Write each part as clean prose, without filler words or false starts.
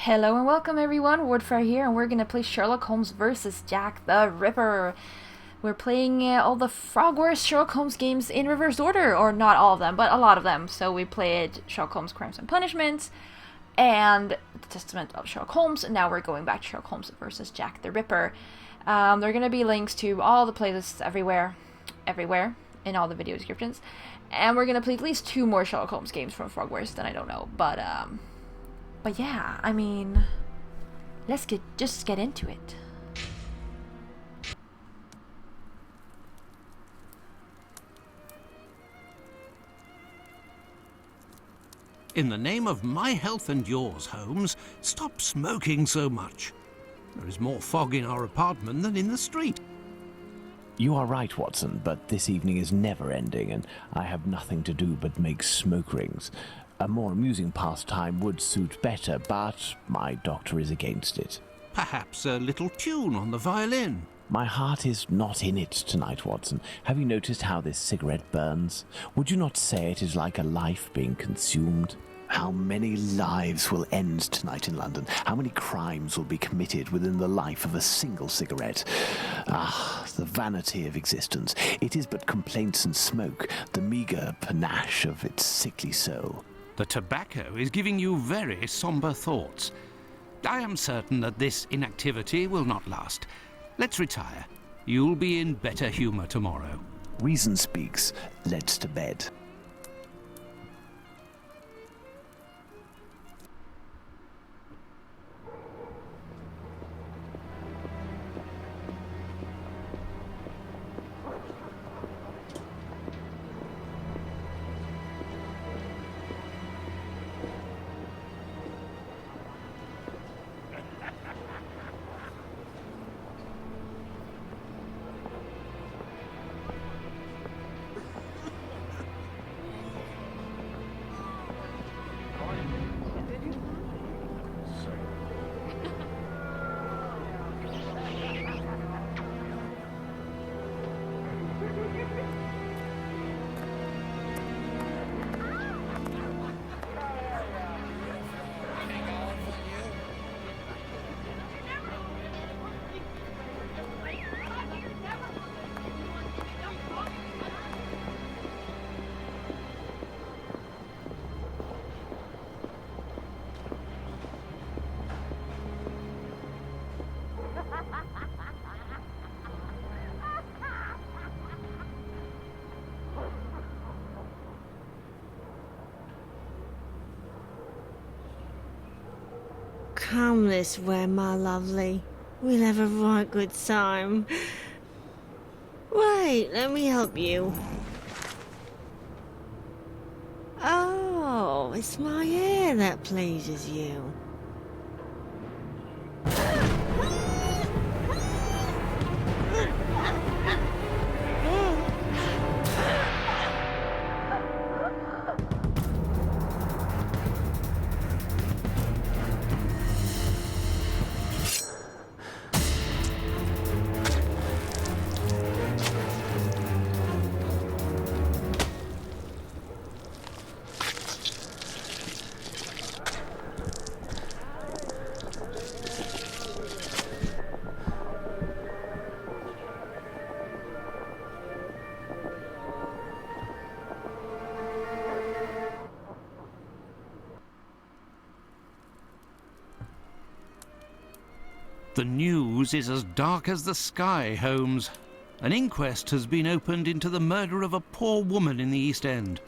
Hello and welcome everyone, Wardfire here, and we're gonna play Sherlock Holmes versus Jack the Ripper. We're playing all the Frogwares Sherlock Holmes games in reverse order, or not all of them, but a lot of them. So we played Sherlock Holmes Crimes and Punishments, and The Testament of Sherlock Holmes, and now we're going back to Sherlock Holmes versus Jack the Ripper. There are gonna be links to all the playlists everywhere, in all the video descriptions. And we're gonna play at least 2 more Sherlock Holmes games from Frogwares, then I don't know, But yeah, I mean, let's just get into it. In the name of my health and yours, Holmes, stop smoking so much. There is more fog in our apartment than in the street. You are right, Watson, but this evening is never ending, and I have nothing to do but make smoke rings. A more amusing pastime would suit better, but my doctor is against it. Perhaps a little tune on the violin. My heart is not in it tonight, Watson. Have you noticed how this cigarette burns? Would you not say it is like a life being consumed? How many lives will end tonight in London? How many crimes will be committed within the life of a single cigarette? Ah, the vanity of existence. It is but complaints and smoke, the meagre panache of its sickly soul. The tobacco is giving you very somber thoughts. I am certain that this inactivity will not last. Let's retire. You'll be in better humour tomorrow. Reason speaks. Let's to bed. Come this way, my lovely. We'll have a right good time. Wait, let me help you. Oh, it's my hair that pleases you. The news is as dark as the sky, Holmes. An inquest has been opened into the murder of a poor woman in the East End.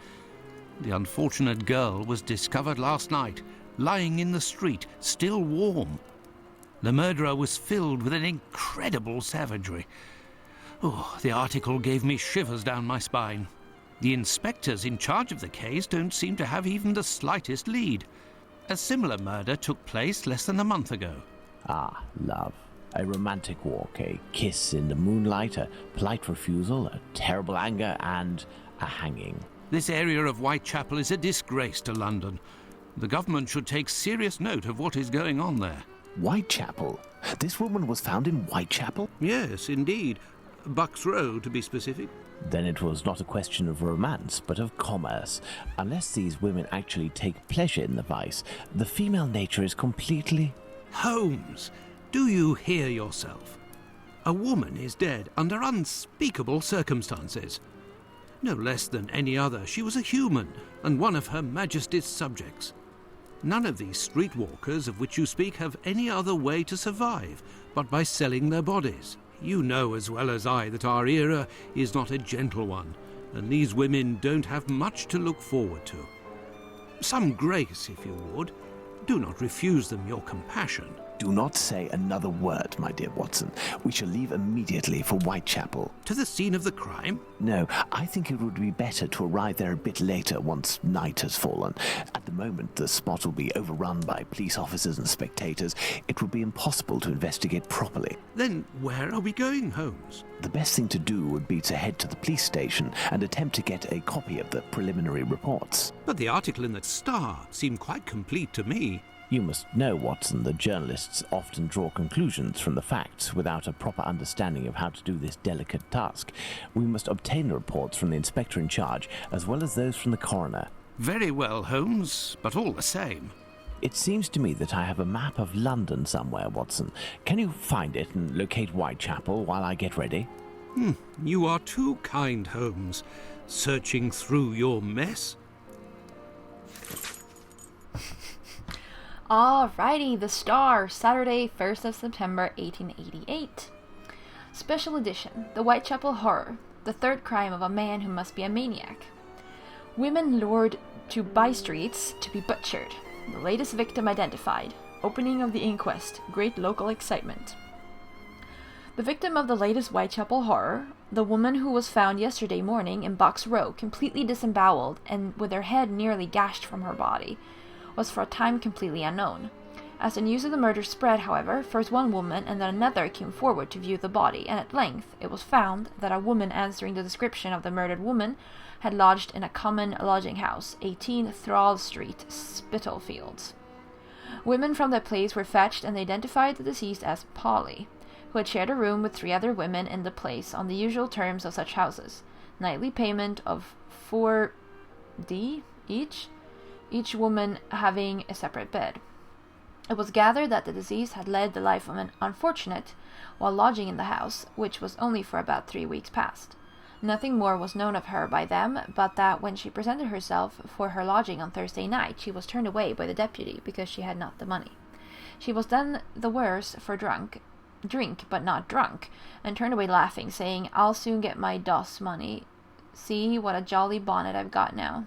The unfortunate girl was discovered last night, lying in the street, still warm. The murderer was filled with an incredible savagery. Oh, the article gave me shivers down my spine. The inspectors in charge of the case don't seem to have even the slightest lead. A similar murder took place less than a month ago. Ah, love. A romantic walk, a kiss in the moonlight, a polite refusal, a terrible anger, and a hanging. This area of Whitechapel is a disgrace to London. The government should take serious note of what is going on there. Whitechapel? This woman was found in Whitechapel? Yes, indeed. Bucks Row, to be specific. Then it was not a question of romance, but of commerce. Unless these women actually take pleasure in the vice, the female nature is completely... Holmes, do you hear yourself? A woman is dead under unspeakable circumstances. No less than any other, she was a human, and one of Her Majesty's subjects. None of these streetwalkers of which you speak have any other way to survive but by selling their bodies. You know as well as I that our era is not a gentle one, and these women don't have much to look forward to. Some grace, if you would. Do not refuse them your compassion. Do not say another word, my dear Watson. We shall leave immediately for Whitechapel. To the scene of the crime? No, I think it would be better to arrive there a bit later once night has fallen. At the moment, the spot will be overrun by police officers and spectators. It would be impossible to investigate properly. Then where are we going, Holmes? The best thing to do would be to head to the police station and attempt to get a copy of the preliminary reports. But the article in the Star seemed quite complete to me. You must know, Watson, that journalists often draw conclusions from the facts without a proper understanding of how to do this delicate task. We must obtain the reports from the inspector in charge, as well as those from the coroner. Very well, Holmes, but all the same. It seems to me that I have a map of London somewhere, Watson. Can you find it and locate Whitechapel while I get ready? You are too kind, Holmes. Searching through your mess? Alrighty, The Star, Saturday, 1st of September, 1888. Special edition, The Whitechapel Horror, the third crime of a man who must be a maniac. Women lured to by-streets to be butchered. The latest victim identified. Opening of the inquest. Great local excitement. The victim of the latest Whitechapel horror, the woman who was found yesterday morning in Bucks Row, completely disemboweled and with her head nearly gashed from her body, was for a time completely unknown. As the news of the murder spread, however, first one woman and then another came forward to view the body, and at length it was found that a woman answering the description of the murdered woman had lodged in a common lodging house, 18 Thrall Street, Spitalfields. Women from that place were fetched and they identified the deceased as Polly, who had shared a room with 3 other women in the place on the usual terms of such houses, nightly payment of 4d each woman having a separate bed. It was gathered that the deceased had led the life of an unfortunate while lodging in the house, which was only for about 3 weeks past. Nothing more was known of her by them, but that when she presented herself for her lodging on Thursday night, she was turned away by the deputy because she had not the money. She was then the worse for drink but not drunk, and turned away laughing, saying, "I'll soon get my DOS money. See what a jolly bonnet I've got now."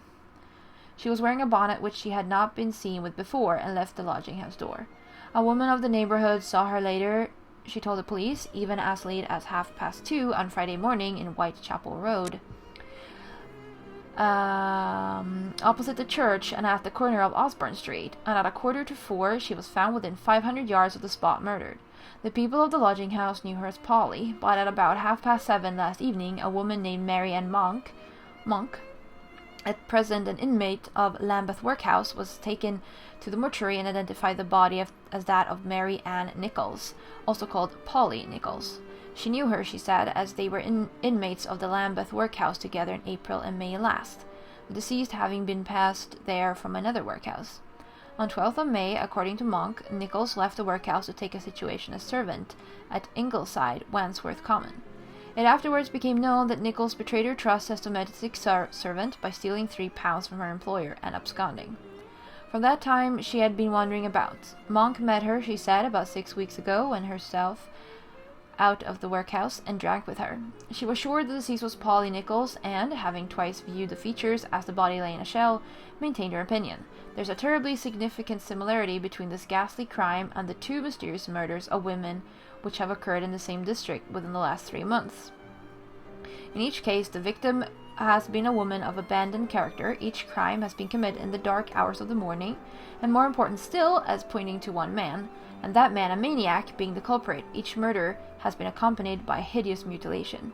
She was wearing a bonnet which she had not been seen with before, and left the lodging-house door. A woman of the neighborhood saw her later, she told the police, even as late as 2:30 on Friday morning in Whitechapel Road, opposite the church and at the corner of Osborne Street, and at 3:45 she was found within 500 yards of the spot murdered. The people of the lodging-house knew her as Polly, but at about 7:30 last evening, a woman named Mary Ann Monk, at present an inmate of Lambeth Workhouse, was taken to the mortuary and identified the body as that of Mary Ann Nichols, also called Polly Nichols. She knew her, she said, as they were inmates of the Lambeth Workhouse together in April and May last, the deceased having been passed there from another workhouse. On 12th of May, according to Monk, Nichols left the workhouse to take a situation as servant at Ingleside, Wandsworth Common. It afterwards became known that Nichols betrayed her trust as domestic servant by stealing £3 from her employer and absconding. From that time she had been wandering about. Monk met her, she said, about 6 weeks ago, and herself out of the workhouse, and drank with her. She was sure the deceased was Polly Nichols, and, having twice viewed the features as the body lay in a shell, maintained her opinion. There's a terribly significant similarity between this ghastly crime and the 2 mysterious murders of women which have occurred in the same district within the last 3 months. In each case, the victim has been a woman of abandoned character. Each crime has been committed in the dark hours of the morning, and more important still, as pointing to one man, and that man a maniac, being the culprit. Each murder has been accompanied by hideous mutilation.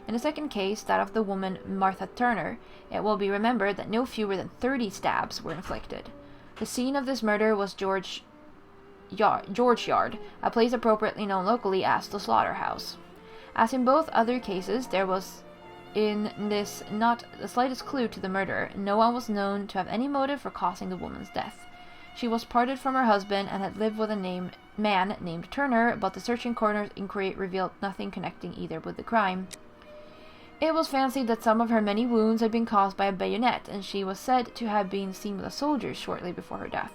In the second case, that of the woman Martha Turner, it will be remembered that no fewer than 30 stabs were inflicted. The scene of this murder was George Yard, a place appropriately known locally as the slaughterhouse. As in both other cases, there was in this not the slightest clue to the murder. No one was known to have any motive for causing the woman's death. She was parted from her husband and had lived with a man named Turner, but the searching coroner's inquiry revealed nothing connecting either with the crime. It was fancied that some of her many wounds had been caused by a bayonet, and she was said to have been seen with a soldier shortly before her death.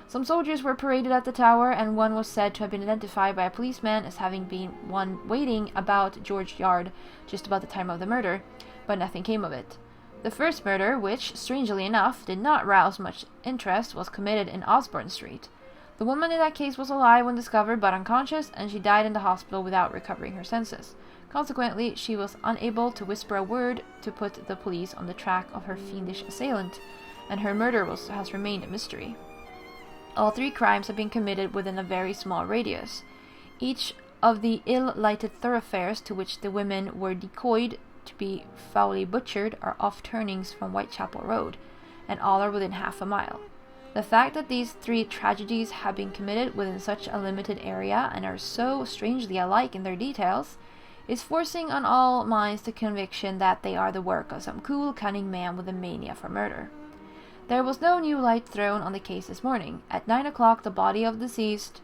Some soldiers were paraded at the tower, and one was said to have been identified by a policeman as having been one waiting about George Yard just about the time of the murder, but nothing came of it. The first murder, which, strangely enough, did not rouse much interest, was committed in Osborne Street. The woman in that case was alive when discovered, but unconscious, and she died in the hospital without recovering her senses. Consequently, she was unable to whisper a word to put the police on the track of her fiendish assailant, and her murder has remained a mystery. All three crimes have been committed within a very small radius. Each of the ill-lighted thoroughfares to which the women were decoyed to be foully butchered are off turnings from Whitechapel Road, and all are within half a mile. The fact that these three tragedies have been committed within such a limited area and are so strangely alike in their details is forcing on all minds the conviction that they are the work of some cool, cunning man with a mania for murder. There was no new light thrown on the case this morning. At 9 o'clock, the body of the deceased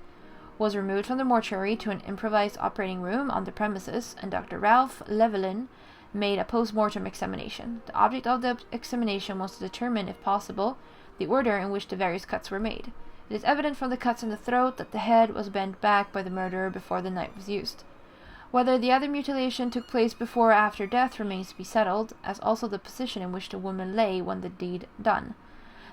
was removed from the mortuary to an improvised operating room on the premises, and Dr. Ralph Llewellyn made a post-mortem examination. The object of the examination was to determine, if possible, the order in which the various cuts were made. It is evident from the cuts in the throat that the head was bent back by the murderer before the knife was used. Whether the other mutilation took place before or after death remains to be settled, as also the position in which the woman lay when the deed done.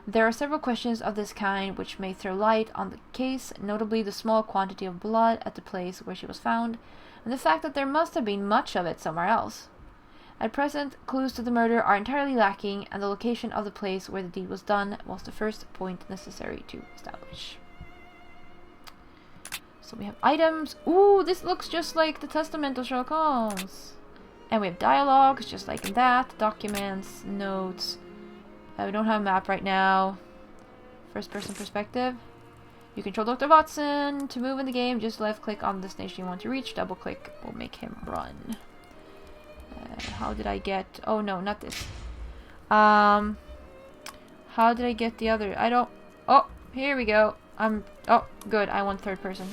There are several questions of this kind which may throw light on the case, notably the small quantity of blood at the place where she was found, and the fact that there must have been much of it somewhere else. At present, clues to the murder are entirely lacking, and the location of the place where the deed was done was the first point necessary to establish. So we have items. Ooh, this looks just like the Testament of Sherlock Holmes. And we have dialogues, just like in that. Documents, notes. We don't have a map right now. First person perspective. You control Dr. Watson. To move in the game, just left click on the destination you want to reach. Double click will make him run. How did I get... Oh no, not this. How did I get the other? I don't... Oh, here we go. Oh, good. I want third person.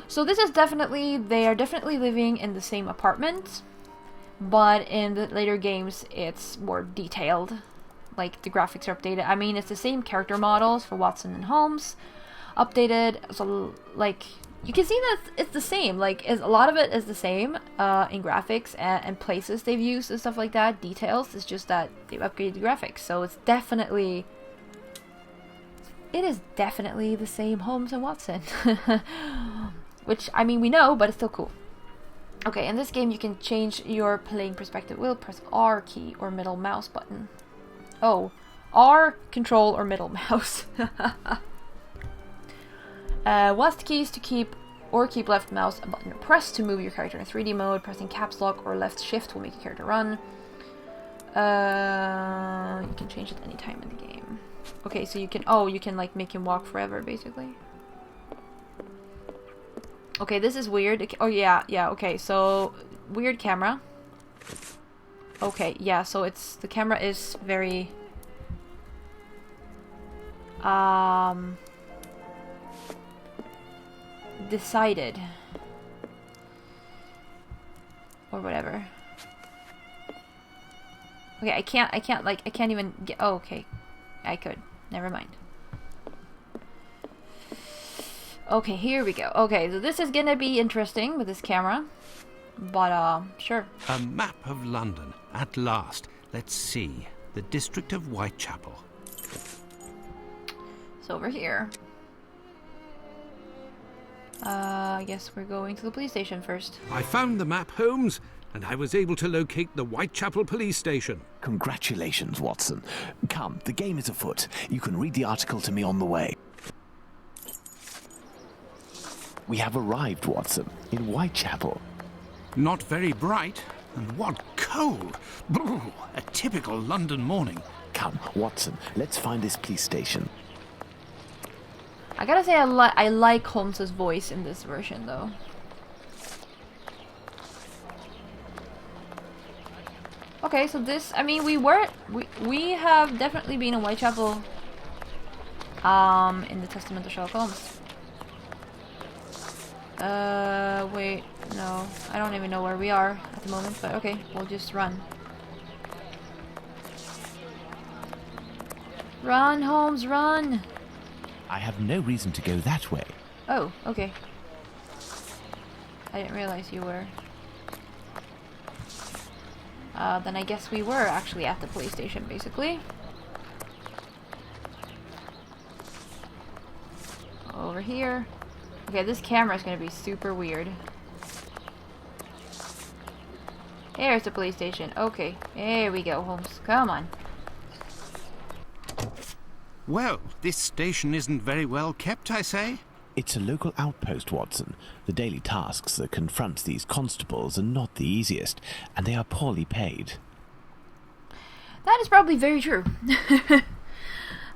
So this is definitely... They are definitely living in the same apartment. But in the later games, it's more detailed. Like, the graphics are updated. I mean, it's the same character models for Watson and Holmes. Updated. So, like... You can see that it's the same. Like, a lot of it is the same in graphics and places they've used and stuff like that. Details. It's just that they've upgraded the graphics. So it's definitely... It is definitely the same Holmes and Watson. Which, I mean, we know, but it's still cool. Okay, in this game you can change your playing perspective. We'll press R key or middle mouse button. Oh, R, control, or middle mouse. WASD keys to keep or keep left mouse button pressed to move your character in 3D mode. Pressing caps lock or left shift will make your character run. You can change it any time in the game. Okay, so you can like make him walk forever basically. Okay, this is weird. Oh yeah, okay, so weird camera. Okay, yeah, so the camera is very decided or whatever. Okay, I can't even get... Oh, okay. I could. Never mind. Okay, here we go. Okay, so this is gonna be interesting with this camera. But, sure. A map of London. At last. Let's see. The district of Whitechapel. It's over here. I guess we're going to the police station first. I found the map, Holmes, and I was able to locate the Whitechapel police station. Congratulations, Watson. Come, the game is afoot. You can read the article to me on the way. We have arrived, Watson, in Whitechapel. Not very bright, and what cold! Brr, a typical London morning. Come, Watson, let's find this police station. I gotta say I like Holmes's voice in this version, though. Okay, so this, I mean, we have definitely been in Whitechapel, in the Testament of Sherlock Holmes. Wait, no, I don't even know where we are at the moment, but okay, we'll just run. Run, Holmes, run! I have no reason to go that way. Oh, okay. I didn't realize you were. Then I guess we were actually at the police station, basically. Over here. Okay, this camera is going to be super weird. Here's the police station. Okay, there we go, Holmes. Come on. Well, this station isn't very well kept, I say. It's a local outpost, Watson. The daily tasks that confront these constables are not the easiest, and they are poorly paid. That is probably very true.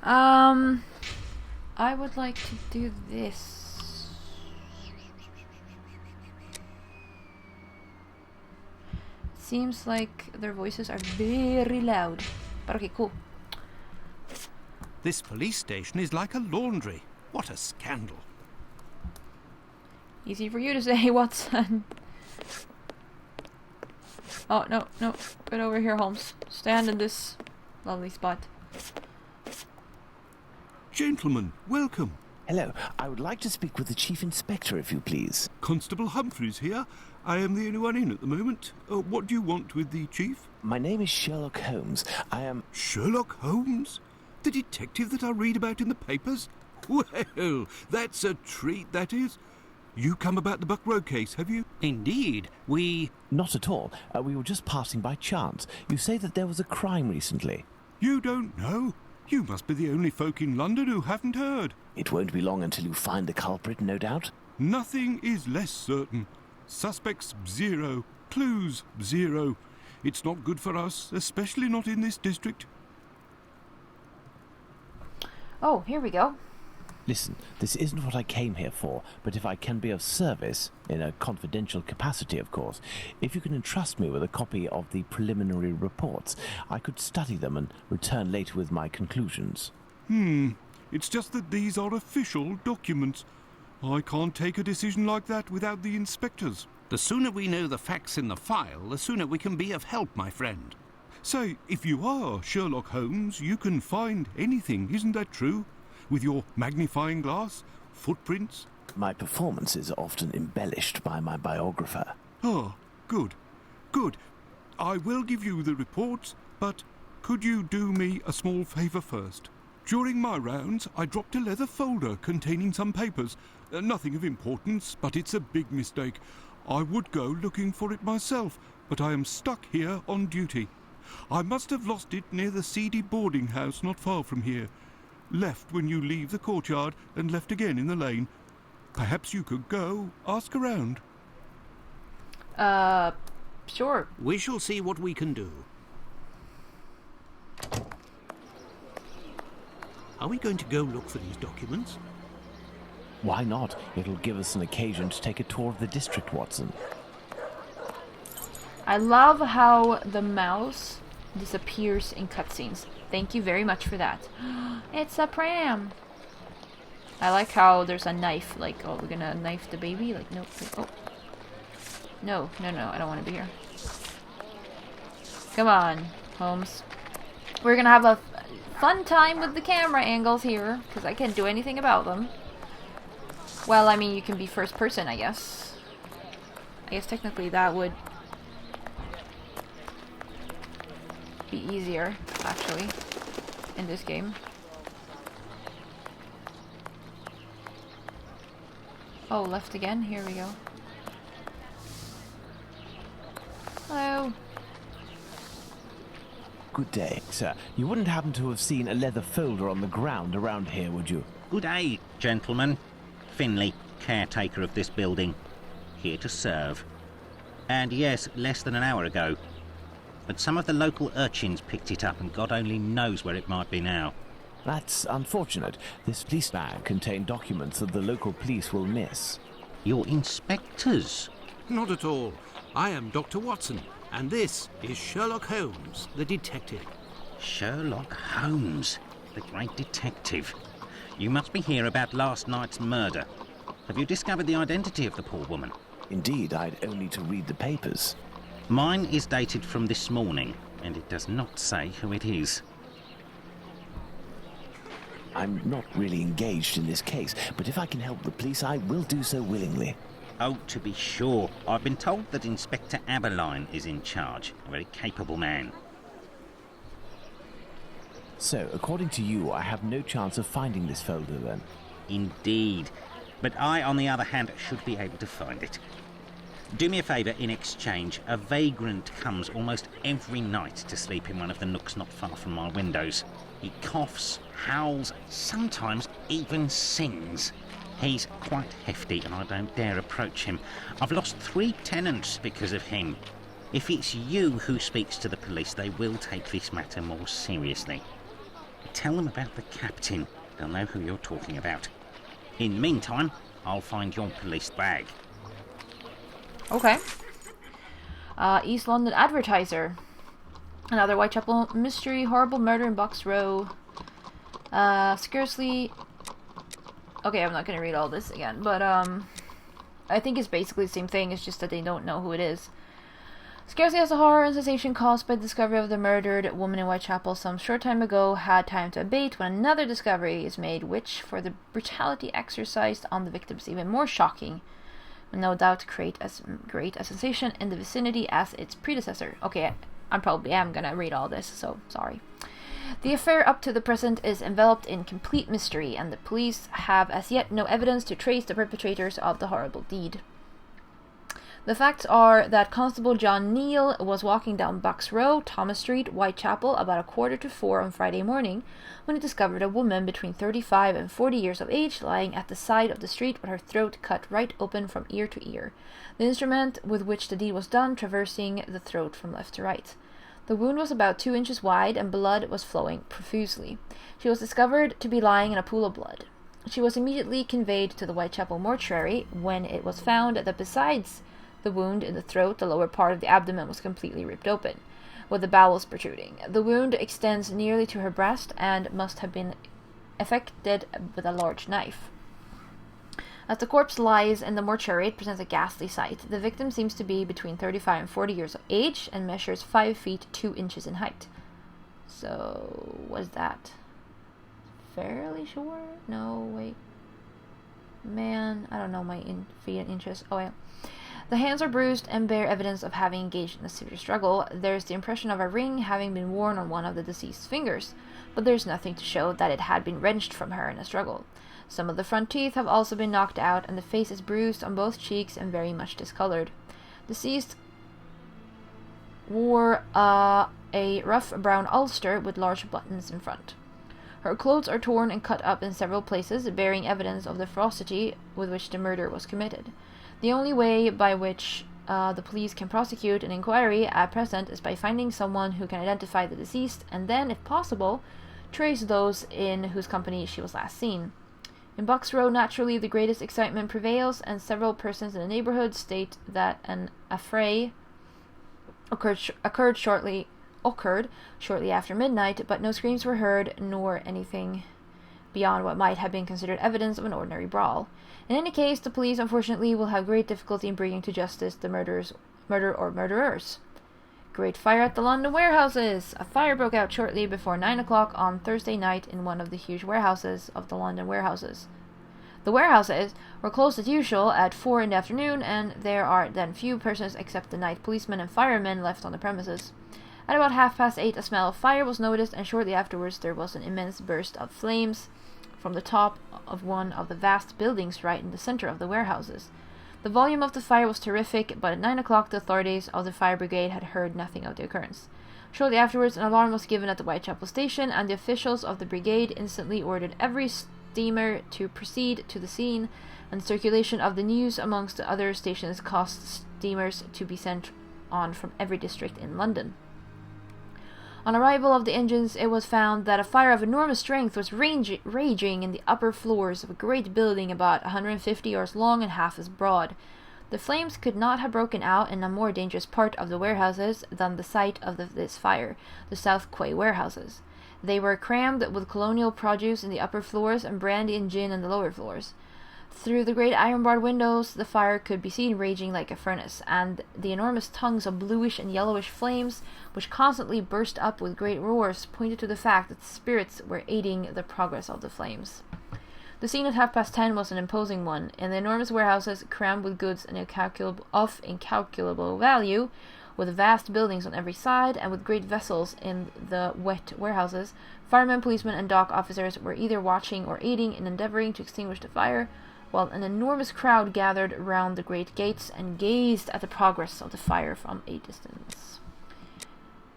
I would like to do this. Seems like their voices are very loud. But okay, cool. This police station is like a laundry. What a scandal. Easy for you to say, Watson. Oh, no, no. Get over here, Holmes. Stand in this lovely spot. Gentlemen, welcome. Hello, I would like to speak with the Chief Inspector, if you please. Constable Humphreys here. I am the only one in at the moment. What do you want with the chief? My name is Sherlock Holmes. I am... Sherlock Holmes? The detective that I read about in the papers? Well, that's a treat, that is. You come about the Buck Road case, have you? Indeed, we... Not at all. We were just passing by chance. You say that there was a crime recently. You don't know? You must be the only folk in London who haven't heard. It won't be long until you find the culprit, no doubt. Nothing is less certain. Suspects 0. Clues 0. It's not good for us, especially not in this district. Oh, here we go. Listen, this isn't what I came here for, but if I can be of service, in a confidential capacity, of course, if you can entrust me with a copy of the preliminary reports, I could study them and return later with my conclusions. It's just that these are official documents. I can't take a decision like that without the inspectors. The sooner we know the facts in the file, the sooner we can be of help, my friend. Say, if you are Sherlock Holmes, you can find anything, isn't that true? With your magnifying glass, footprints. My performance is often embellished by my biographer. Ah, good. Good. I will give you the reports, but could you do me a small favour first? During my rounds, I dropped a leather folder containing some papers. Nothing of importance, but it's a big mistake. I would go looking for it myself, but I am stuck here on duty. I must have lost it near the seedy boarding house not far from here. Left when you leave the courtyard and left again in the lane. Perhaps you could go, ask around. Sure. We shall see what we can do. Are we going to go look for these documents? Why not? It'll give us an occasion to take a tour of the district, Watson. I love how the mouse disappears in cutscenes. Thank you very much for that. It's a pram. I like how there's a knife. Like, oh, we're gonna knife the baby? Like, no. Oh. No, no, no. I don't want to be here. Come on, Holmes. We're gonna have a fun time with the camera angles here, because I can't do anything about them. Well, I mean, you can be first person, I guess. I guess technically that would be easier, actually, in this game. Oh, left again? Here we go. Hello. Good day, sir. You wouldn't happen to have seen a leather folder on the ground around here, would you? Good day, gentlemen. Finley, caretaker of this building. Here to serve. And yes, less than an hour ago. But some of the local urchins picked it up and God only knows where it might be now. That's unfortunate. This police bag contained documents that the local police will miss. You're inspectors. Not at all. I am Dr. Watson, And this is Sherlock Holmes, the detective. Sherlock Holmes, the great detective. You must be here about last night's murder. Have you discovered the identity of the poor woman? Indeed, I'd only to read the papers. Mine is dated from this morning, and it does not say who it is. I'm not really engaged in this case, but if I can help the police, I will do so willingly. Oh, to be sure. I've been told that Inspector Aberline is in charge. A very capable man. So, according to you, I have no chance of finding this folder then? Indeed. But I, on the other hand, should be able to find it. Do me a favour in exchange. A vagrant comes almost every night to sleep in one of the nooks not far from my windows. He coughs, howls, sometimes even sings. He's quite hefty and I don't dare approach him. I've lost 3 tenants because of him. If it's you who speaks to the police, they will take this matter more seriously. Tell them about the captain. They'll know who you're talking about. In the meantime, I'll find your police bag. Okay. East London Advertiser. Another Whitechapel mystery, horrible murder in Box Row. Scarcely... Okay, I'm not gonna read all this again, but I think it's basically the same thing, it's just that they don't know who it is. Scarcely has the horror and sensation caused by the discovery of the murdered woman in Whitechapel some short time ago had time to abate when another discovery is made, which, for the brutality exercised on the victims, even more shocking, will no doubt create as great a sensation in the vicinity as its predecessor. Okay, I probably am gonna read all this, so sorry. The affair up to the present is enveloped in complete mystery, and the police have as yet no evidence to trace the perpetrators of the horrible deed. The facts are that Constable John Neal was walking down Bucks Row, Thomas Street, Whitechapel, about 3:45 on Friday morning, when he discovered a woman between 35 and 40 years of age lying at the side of the street with her throat cut right open from ear to ear, the instrument with which the deed was done traversing the throat from left to right. The wound was about 2 inches wide, and blood was flowing profusely. She was discovered to be lying in a pool of blood. She was immediately conveyed to the Whitechapel mortuary, when it was found that besides the wound in the throat, the lower part of the abdomen was completely ripped open, with the bowels protruding. The wound extends nearly to her breast, and must have been effected with a large knife. As the corpse lies in the mortuary, it presents a ghastly sight. The victim seems to be between 35 and 40 years of age, and measures 5 feet 2 inches in height. So, what is that? Fairly sure? No, wait. Man, I don't know my feet and inches. Oh, yeah. The hands are bruised and bear evidence of having engaged in a severe struggle. There's the impression of a ring having been worn on one of the deceased's fingers, but there's nothing to show that it had been wrenched from her in a struggle. Some of the front teeth have also been knocked out, and the face is bruised on both cheeks and very much discolored. Deceased wore a rough brown ulster with large buttons in front. Her clothes are torn and cut up in several places, bearing evidence of the ferocity with which the murder was committed. The only way by which the police can prosecute an inquiry at present is by finding someone who can identify the deceased, and then, if possible, trace those in whose company she was last seen. In Bucks Row, naturally, the greatest excitement prevails, and several persons in the neighborhood state that an affray occurred shortly after midnight, but no screams were heard, nor anything beyond what might have been considered evidence of an ordinary brawl. In any case, the police, unfortunately, will have great difficulty in bringing to justice the murder or murderers. Great fire at the London warehouses! A fire broke out shortly before 9 o'clock on Thursday night in one of the huge warehouses of the London warehouses. The warehouses were closed as usual at 4 in the afternoon, and there are then few persons except the night policemen and firemen left on the premises. At about 8:30, a smell of fire was noticed, and shortly afterwards there was an immense burst of flames from the top of one of the vast buildings right in the center of the warehouses. The volume of the fire was terrific, but at 9 o'clock the authorities of the fire brigade had heard nothing of the occurrence. Shortly afterwards, an alarm was given at the Whitechapel station, and the officials of the brigade instantly ordered every steamer to proceed to the scene, and circulation of the news amongst the other stations caused steamers to be sent on from every district in London. On arrival of the engines, it was found that a fire of enormous strength was raging in the upper floors of a great building about 150 yards long and half as broad. The flames could not have broken out in a more dangerous part of the warehouses than the site of this fire, the South Quay warehouses. They were crammed with colonial produce in the upper floors and brandy and gin in the lower floors. Through the great iron-barred windows, the fire could be seen raging like a furnace, and the enormous tongues of bluish and yellowish flames, which constantly burst up with great roars, pointed to the fact that spirits were aiding the progress of the flames. The scene at 10:30 was an imposing one. In the enormous warehouses, crammed with goods of incalculable value, with vast buildings on every side, and with great vessels in the wet warehouses, firemen, policemen, and dock officers were either watching or aiding in endeavoring to extinguish the fire, while an enormous crowd gathered round the great gates and gazed at the progress of the fire from a distance.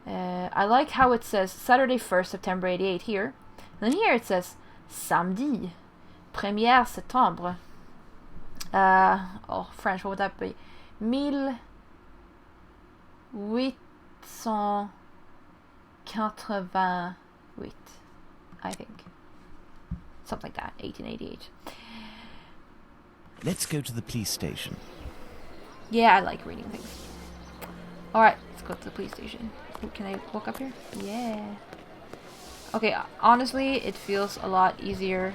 I like how it says Saturday 1st, September 88 here. And then here it says Samedi, 1er septembre. French, what would that be? 1888, I think. Something like that, 1888. Let's go to the police station. Yeah, I like reading things. Alright, let's go to the police station. Ooh, can I walk up here? Yeah. Okay, honestly, it feels a lot easier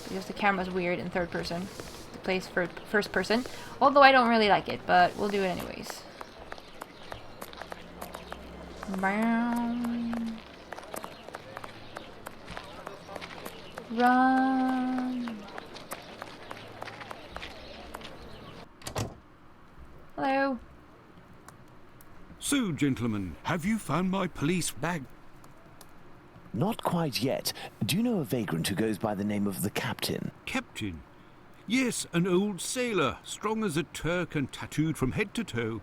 because the camera's weird in third person. It plays first person. Although I don't really like it, but we'll do it anyways. Run. Hello. So, gentlemen, have you found my police bag? Not quite yet. Do you know a vagrant who goes by the name of the Captain? Captain? Yes, an old sailor, strong as a Turk and tattooed from head to toe.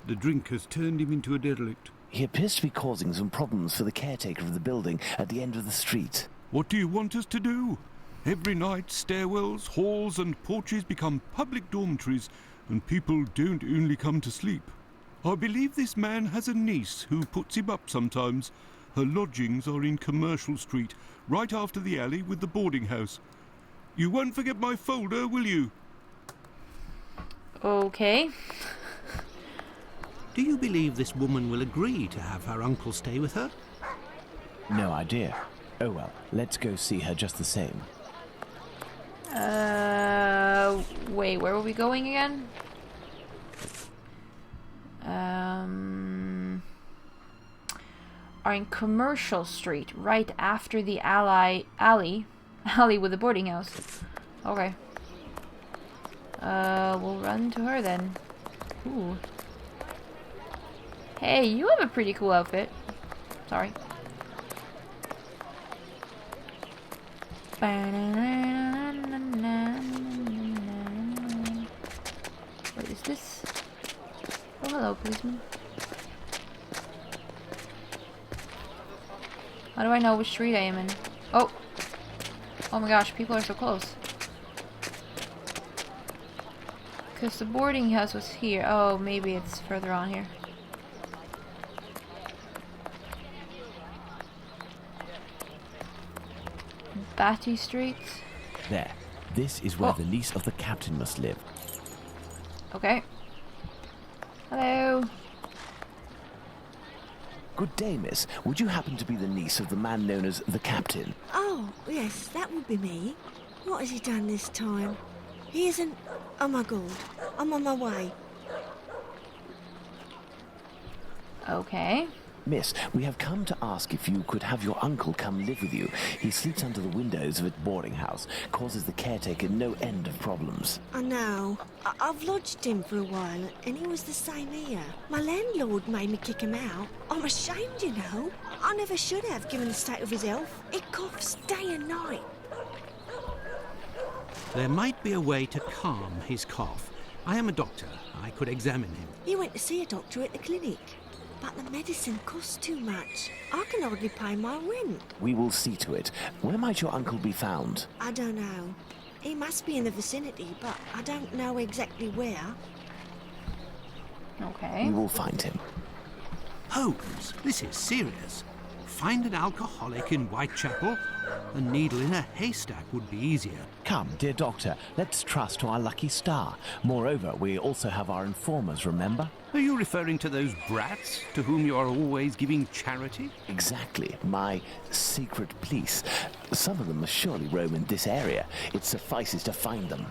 The drink has turned him into a derelict. He appears to be causing some problems for the caretaker of the building at the end of the street. What do you want us to do? Every night, stairwells, halls and porches become public dormitories, and people don't only come to sleep. I believe this man has a niece who puts him up sometimes. Her lodgings are in Commercial Street, right after the alley with the boarding house. You won't forget my folder, will you? Okay. Do you believe this woman will agree to have her uncle stay with her? No idea. Oh well, let's go see her just the same. Wait, where were we going again? Are in Commercial Street, right after the alley with the boarding house. Okay. We'll run to her then. Ooh. Hey, you have a pretty cool outfit. Sorry. What is this? Oh, hello, policeman. How do I know which street I am in? Oh! Oh my gosh, people are so close. Because the boarding house was here. Oh, maybe it's further on here. Batty Street. There. This is where the niece of the captain must live. Okay. Hello. Good day, miss. Would you happen to be the niece of the man known as the captain? Oh, yes, that would be me. What has he done this time? He isn't... Oh my god, I'm on my way. Okay. Miss, we have come to ask if you could have your uncle come live with you. He sleeps under the windows of a boarding house, causes the caretaker no end of problems. I know. I've lodged him for a while, and he was the same here. My landlord made me kick him out. I'm ashamed, you know. I never should have, given the state of his health. He coughs day and night. There might be a way to calm his cough. I am a doctor. I could examine him. He went to see a doctor at the clinic. But the medicine costs too much. I can hardly pay my rent. We will see to it. Where might your uncle be found? I don't know. He must be in the vicinity, but I don't know exactly where. Okay. We will find him. Holmes, this is serious. find an alcoholic in Whitechapel. A needle in a haystack would be easier. Come, dear doctor, let's trust to our lucky star. Moreover, we also have our informers, remember? Are you referring to those brats to whom you are always giving charity? Exactly, my secret police. Some of them must surely roam in this area. It suffices to find them.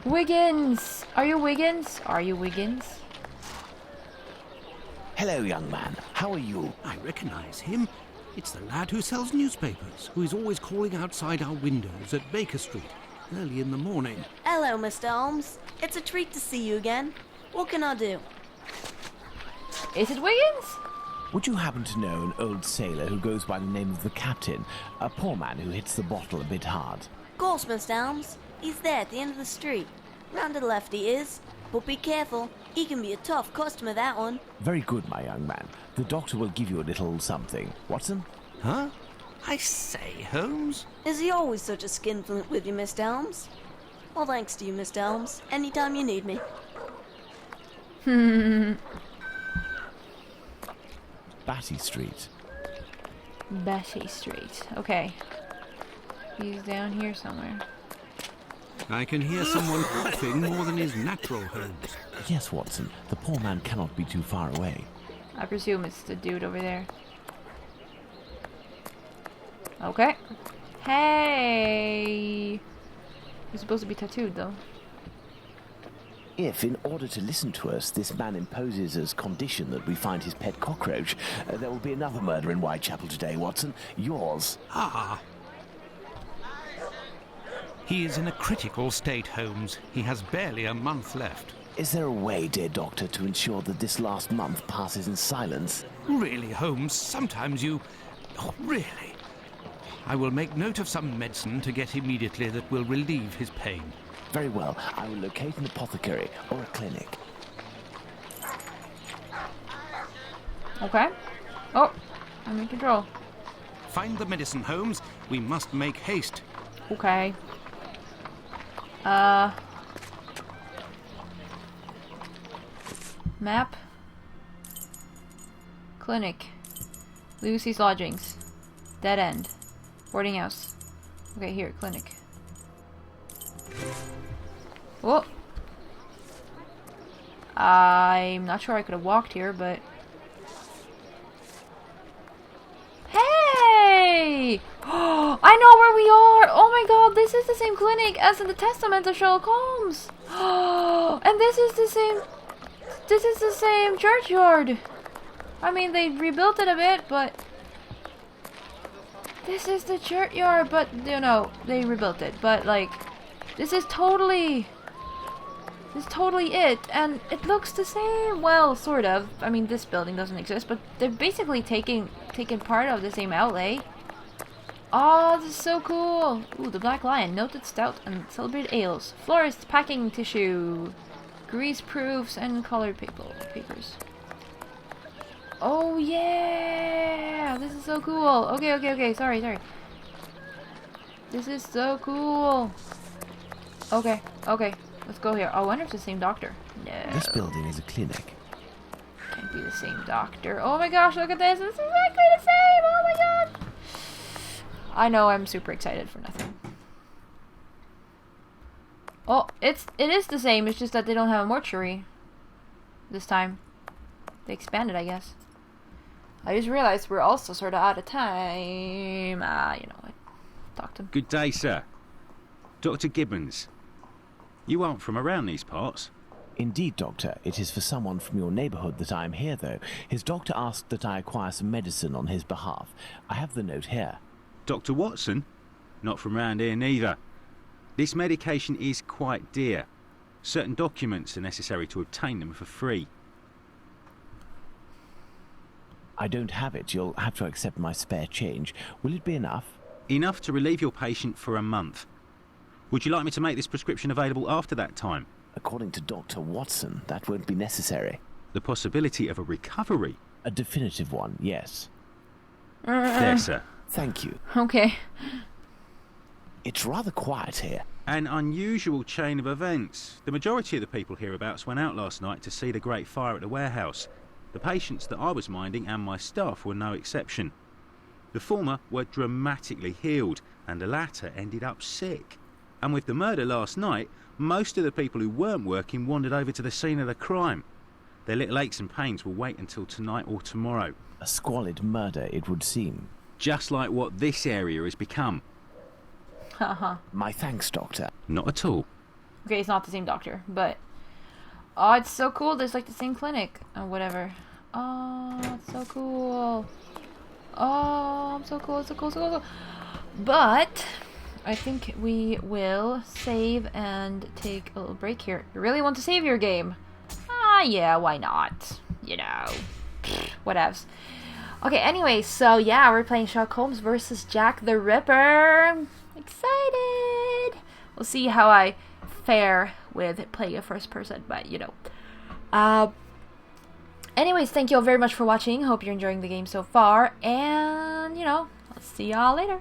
Wiggins! Are you Wiggins? Are you Wiggins? Hello, young man. How are you? I recognize him. It's the lad who sells newspapers, who is always calling outside our windows at Baker Street, early in the morning. Hello, Mr. Holmes. It's a treat to see you again. What can I do? Is it Wiggins? Would you happen to know an old sailor who goes by the name of the Captain? A poor man who hits the bottle a bit hard. Of course, Mr. Holmes. He's there at the end of the street. Round to the left he is. But be careful. He can be a tough customer, that one. Very good, my young man. The doctor will give you a little something. Watson? Huh? I say, Holmes? Is he always such a skinflint with you, Mr. Holmes? Well, thanks to you, Mr. Holmes. Anytime you need me. Batty Street. Betty Street. Okay. He's down here somewhere. I can hear someone coughing more than is natural, Holmes. Yes, Watson. The poor man cannot be too far away. I presume it's the dude over there. Okay. Hey! He's supposed to be tattooed, though. If, in order to listen to us, this man imposes as condition that we find his pet cockroach, there will be another murder in Whitechapel today, Watson. Yours. Ah. He is in a critical state, Holmes. He has barely a month left. Is there a way, dear doctor, to ensure that this last month passes in silence? Really, Holmes, sometimes you... Oh, really? I will make note of some medicine to get immediately that will relieve his pain. Very well. I will locate an apothecary or a clinic. Okay. Oh, I'm in control. Find the medicine, Holmes. We must make haste. Okay. Map. Clinic. Lucy's lodgings. Dead end. Boarding house. Okay, here, clinic. Whoa. I'm not sure I could have walked here, but... Hey! I know where we are! Oh my god, this is the same clinic as in the Testament of Sherlock Holmes! And this is the same... This is the same churchyard! I mean, they rebuilt it a bit, but... This is the churchyard, but, you know, they rebuilt it. But, like, this is totally... This is totally it, and it looks the same. Well, sort of. I mean, this building doesn't exist, but they're basically taking part of the same outlay. Oh, this is so cool. Ooh, the Black Lion, noted stout and celebrated ales. Florist packing tissue. Grease proofs and colored papers. Oh, yeah! This is so cool. Okay. Sorry. This is so cool. Okay. Let's go here. Oh, I wonder if it's the same doctor. No. This building is a clinic. Can't be the same doctor. Oh my gosh, look at this. This is exactly the same. Oh my god. I know, I'm super excited for nothing. Oh, it is the same. It's just that they don't have a mortuary this time. They expanded, I guess. I just realized we're also sort of out of time. You know what? Talk to him. Good day, sir. Dr. Gibbons. You aren't from around these parts. Indeed, Doctor. It is for someone from your neighbourhood that I am here, though. His doctor asked that I acquire some medicine on his behalf. I have the note here. Dr. Watson? Not from round here neither. This medication is quite dear. Certain documents are necessary to obtain them for free. I don't have it. You'll have to accept my spare change. Will it be enough? Enough to relieve your patient for a month. Would you like me to make this prescription available after that time? According to Dr. Watson, that won't be necessary. The possibility of a recovery? A definitive one, yes. There, sir. Thank you. Okay. It's rather quiet here. An unusual chain of events. The majority of the people hereabouts went out last night to see the great fire at the warehouse. The patients that I was minding and my staff were no exception. The former were dramatically healed, and the latter ended up sick. And with the murder last night, most of the people who weren't working wandered over to the scene of the crime. Their little aches and pains will wait until tonight or tomorrow. A squalid murder, it would seem. Just like what this area has become. Haha. My thanks, Doctor. Not at all. Okay, it's not the same doctor, but... Oh, it's so cool. There's like the same clinic. Or whatever. Oh, it's so cool. Oh, so cool, so cool, so cool. But... I think we will save and take a little break here. You really want to save your game? Ah, yeah, why not? You know. Whatevs. Okay, anyway, so yeah, we're playing Sherlock Holmes versus Jack the Ripper. Excited! We'll see how I fare with playing a first person, but you know. Anyways, thank you all very much for watching. Hope you're enjoying the game so far, and you know, I'll see y'all later.